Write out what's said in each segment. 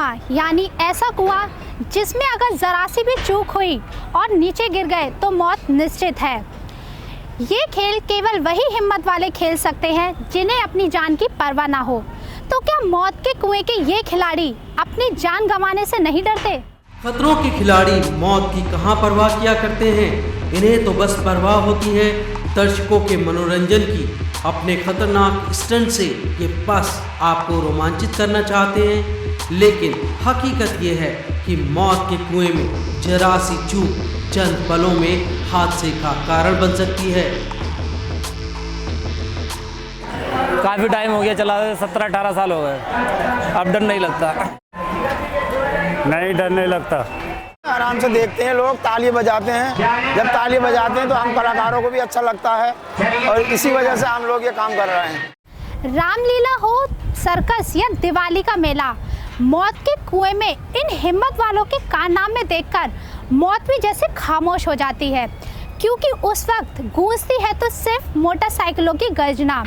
कुआं यानी ऐसा कुआं जिसमें अगर जरा सी भी चूक हुई और नीचे गिर गए तो मौत निश्चित है। ये खेल केवल वही हिम्मत वाले खेल सकते हैं जिन्हें अपनी जान की परवाह ना हो। तो क्या मौत के कुएं के ये खिलाड़ी अपनी जान गंवाने से नहीं डरते? खतरों के खिलाड़ी मौत की कहाँ परवाह किया करते हैं। इन्हें तो बस परवाह होती है दर्शकों के मनोरंजन की। अपने खतरनाक स्टंट से ये बस आपको रोमांचित करना चाहते हैं, लेकिन हकीकत ये है कि मौत के कुएं में जरा सी चूक चंद पलों में हादसे का कारण बन सकती है। काफ़ी टाइम हो गया चला, 17-18 साल हो गए। अब डर नहीं लगता। नहीं, डर नहीं लगता। आराम से देखते हैं, लोग ताली बजाते हैं। जब ताली बजाते हैं तो हम कलाकारों को भी अच्छा लगता है और इसी वजह से हम लोग ये काम कर रहे हैं। रामलीला हो, सर्कस या दिवाली का मेला, मौत के कुएं में इन हिम्मत वालों के कारनामे देखकर मौत भी जैसे खामोश हो जाती है, क्योंकि उस वक्त गूंजती है तो सिर्फ मोटरसाइकिलों की गर्जना।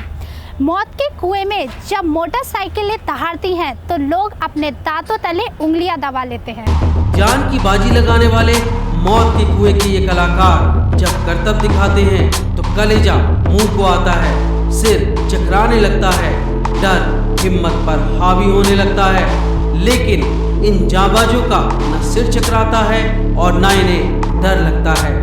मौत के कुएं में जब मोटरसाइकिलें दहाड़ती हैं तो लोग अपने दांतों तले उंगलियां दबा लेते हैं। जान की बाजी लगाने वाले मौत के कुएं के ये कलाकार जब करतब दिखाते हैं तो कलेजा मुंह को आता है, सिर चकराने लगता है, डर हिम्मत पर हावी होने लगता है। लेकिन इन जाबाजों का न सिर चकराता है और न इन्हें डर लगता है।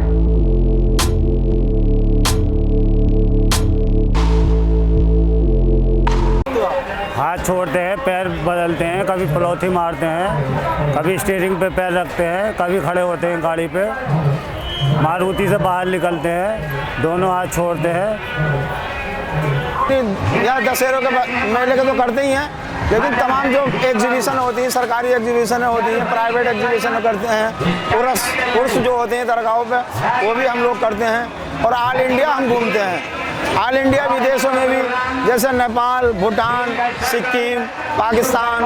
हाथ छोड़ते हैं, पैर बदलते हैं, कभी पलौथी मारते हैं, कभी स्टीयरिंग पे पैर रखते हैं, कभी खड़े होते हैं गाड़ी पे, मारुति से बाहर निकलते हैं, दोनों हाथ छोड़ते हैं। या दशहरों के मेले के तो करते ही हैं, लेकिन तमाम जो एग्जीबिशन होती हैं, सरकारी एग्जीबिशन होती हैं, प्राइवेट एग्जीबिशन करते हैं, उर्स जो होते हैं दरगाहों पे, वो भी हम लोग करते हैं। और ऑल इंडिया हम घूमते हैं, ऑल इंडिया विदेशों में भी, जैसे नेपाल, भूटान, सिक्किम, पाकिस्तान,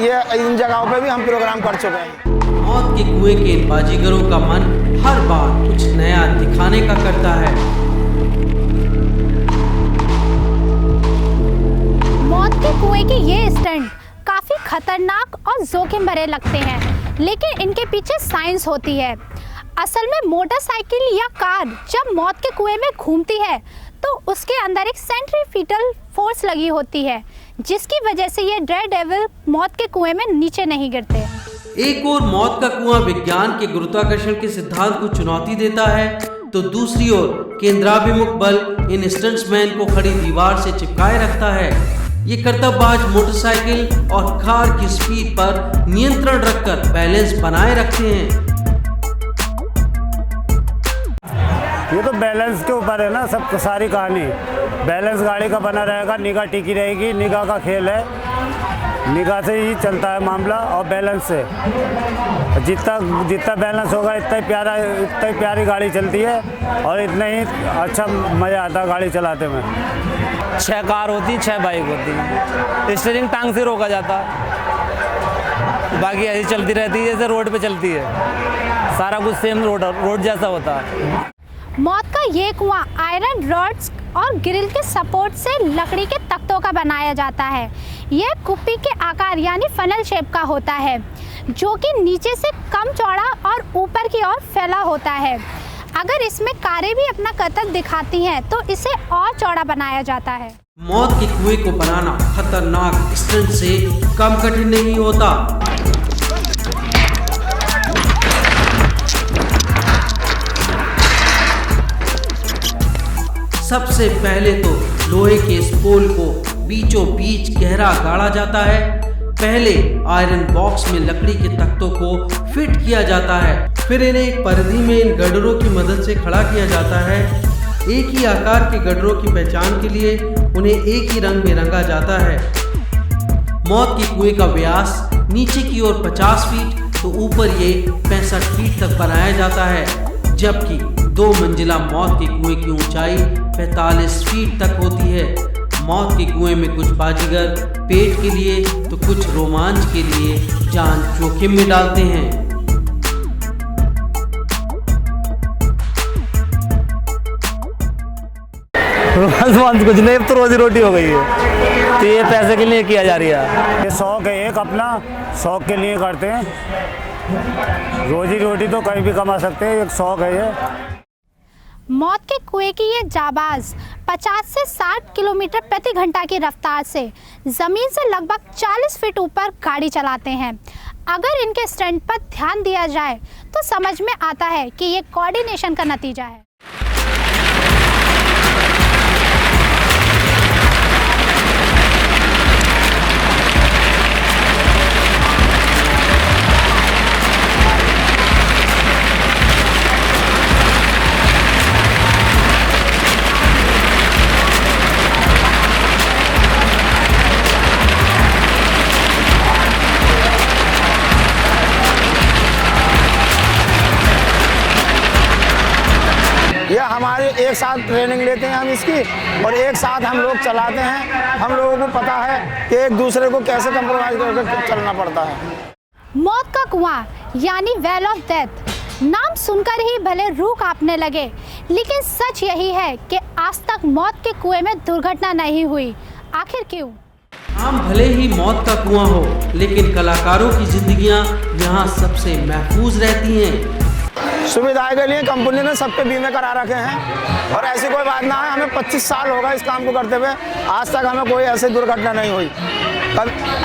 ये इन जगहों पे भी हम प्रोग्राम कर चुके हैं। मौत के कुएं के इन बाजीगरों का मन हर बार कुछ नया दिखाने का करता है। मौत के कुएं के ये स्टंट काफी खतरनाक और जोखिम भरे लगते हैं, लेकिन इनके पीछे साइंस होती है। असल में मोटरसाइकिल या कार जब मौत के कुएं में घूमती है तो उसके अंदर एक सेंट्रीफ्यूगल फोर्स लगी होती है, जिसकी वजह से ये डेयरडेविल मौत के कुएं में नीचे नहीं गिरते। एक और मौत का कुआं विज्ञान के गुरुत्वाकर्षण के सिद्धांत को चुनौती देता है, तो दूसरी ओर केंद्राभिमुख बल इन स्टंट्समैन को खड़ी दीवार से चिपकाए रखता है। ये करतबबाज मोटरसाइकिल और कार की स्पीड पर नियंत्रण रखकर बैलेंस बनाए रखते हैं। ये तो बैलेंस के ऊपर है ना, सब सारी कहानी बैलेंस गाड़ी का बना रहेगा, निगाह टिकी रहेगी, निगाह का खेल है, निगाह से ही चलता है मामला और बैलेंस से। जितना बैलेंस होगा इतना प्यारी गाड़ी चलती है और इतना ही अच्छा मज़ा आता है गाड़ी चलाते में। 6 कार होती, 6 बाइक होती, स्टीयरिंग टांग से रोका जाता, बाकी ऐसी चलती रहती है जैसे रोड पे चलती है, सारा कुछ सेम रोड जैसा होता है। मौत का ये कुआं आयरन रॉड्स और ग्रिल के सपोर्ट से लकड़ी के तख्तों का बनाया जाता है। यह कुप्पी के आकार यानी फनल शेप का होता है, जो कि नीचे से कम चौड़ा और ऊपर की ओर फैला होता है। अगर इसमें कारें भी अपना करतब दिखाती हैं तो इसे और चौड़ा बनाया जाता है। मौत के कुएं को बनाना खतरनाक स्टंट से कम कठिन नहीं होता। सबसे पहले तो लोहे के इस पोल को बीचों बीच गहरा गाड़ा जाता है। पहले आयरन बॉक्स में लकड़ी के तख्तों को फिट किया जाता है, फिर इन्हें एक परिधि में इन गडरों की मदद से खड़ा किया जाता है। एक ही आकार के गडरों की पहचान के लिए उन्हें एक ही रंग में रंगा जाता है। मौत के कुएं का व्यास नीचे की ओर 50 फीट तो ऊपर ये 65 फीट तक बनाया जाता है, जबकि 2 मंजिला मौत के कुएं की ऊंचाई 45 फीट तक होती है। मौत के कुएं में कुछ बाजीगर पेट के लिए तो कुछ रोमांच के लिए जान जोखिम में डालते हैं। रोमांच कुछ नहीं, अब तो रोजी रोटी हो गई है। तो ये पैसे के लिए किया जा रही है। ये शौक है, एक अपना शौक के लिए करते हैं। रोजी रोटी तो कहीं भी कमा सकते हैं, एक शौक है ये। मौत के कुएं की ये जाबाज 50 से 60 किलोमीटर प्रति घंटा की रफ्तार से ज़मीन से लगभग 40 फीट ऊपर गाड़ी चलाते हैं। अगर इनके स्टंट पर ध्यान दिया जाए तो समझ में आता है कि ये कोऑर्डिनेशन का नतीजा है। यह हमारे एक साथ ट्रेनिंग लेते हैं हम इसकी, और एक साथ हम लोग चलाते हैं। हम लोगों को पता है कि एक दूसरे को कैसे कंप्रोमाइज करके चलना पड़ता है। मौत का कुआं यानी वेल ऑफ डेथ, नाम सुनकर ही भले रूह कांपने लगे, लेकिन सच यही है कि आज तक मौत के कुएं में दुर्घटना नहीं हुई। आखिर क्यों? नाम भले ही मौत का कुआं हो, लेकिन कलाकारों की जिंदगियां यहाँ सबसे महफूज रहती हैं। सुविधाएं के लिए कंपनी ने सबके बीमे करा रखे हैं, और ऐसी कोई बात ना है। हमें 25 साल होगा इस काम को करते हुए, आज तक हमें कोई ऐसी दुर्घटना नहीं हुई।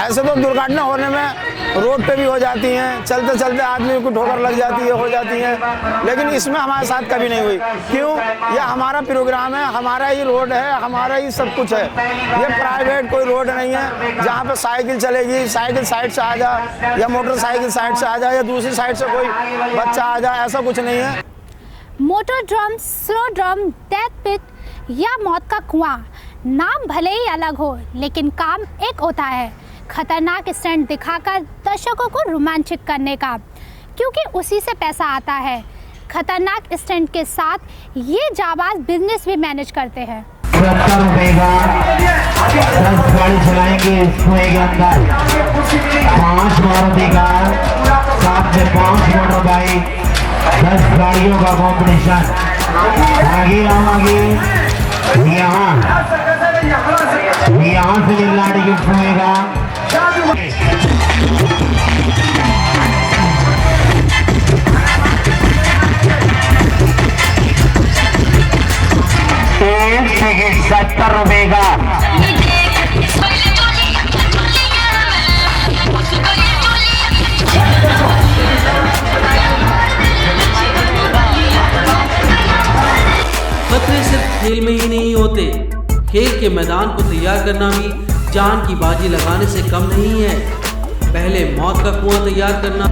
ऐसे तो दुर्घटना होने में रोड पे भी हो जाती हैं, चलते चलते आदमी को ठोकर लग जाती है, हो जाती है, लेकिन इसमें हमारे साथ कभी नहीं हुई। क्यों? यह हमारा प्रोग्राम है, हमारा ही रोड है, हमारा ही सब कुछ है। ये प्राइवेट कोई रोड नहीं है जहाँ पे साइकिल चलेगी, साइकिल साइड से आ जाए, या मोटरसाइकिल साइड से आ जाए, या दूसरी साइड से कोई बच्चा आ जाए, ऐसा कुछ नहीं है। Motor drum, slow drum, death pit या मौत का कुआं, नाम भले ही अलग हो, लेकिन काम एक होता है, खतरनाक स्टंट दिखाकर दर्शकों को रोमांचित करने का, क्योंकि उसी से पैसा आता है। खतरनाक स्टंट के साथ ये जाबाज बिजनेस भी मैनेज करते हैं। 70 रुपए का 10 गाड़ी चलाएंगे इस कुएं के अंदर। 5 मारुति कार, साथ में 5 मोटर बाइक, 10 गाड़ियों का कॉम्पिटिशन। आगे आगे यहाँ से मिलना टिकट होएगा। एक टिकट 70 रुपए का। खतरे सिर्फ खेल में ही नहीं होते, खेल के मैदान को तैयार करना भी जान की बाजी लगाने से कम नहीं है। पहले मौत का कुआं तैयार करना,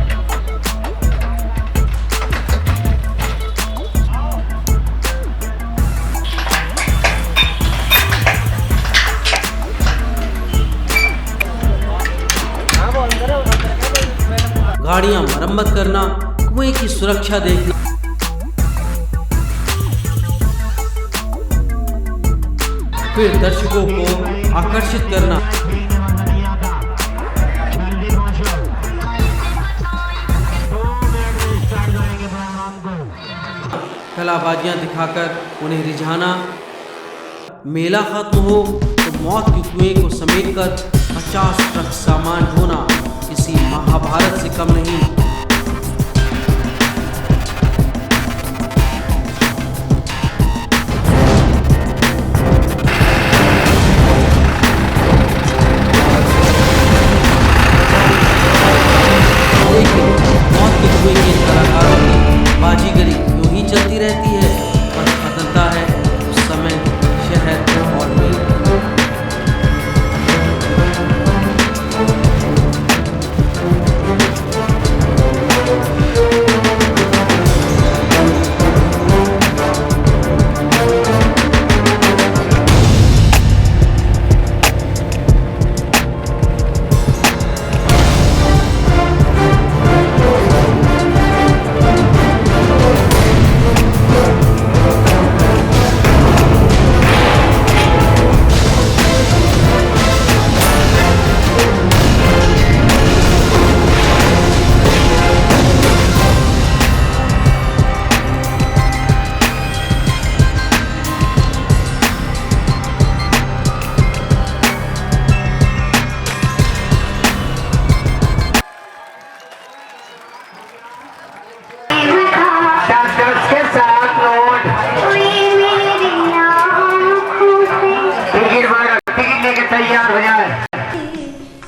गाड़ियां मरम्मत करना, कुएं की सुरक्षा देखना, फिर दर्शकों को आकर्षित करना, कलाबाजियां दिखाकर उन्हें रिझाना। मेला खत्म हो तो मौत के कुएं को समेटकर 50 ट्रक सामान ढोना किसी महाभारत से कम नहीं। मौत के कुएं के कलाकारों की बाजीगरी यूं ही चलती रहती है, बस बदलता है समय, शहर और मेल।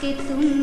के तुम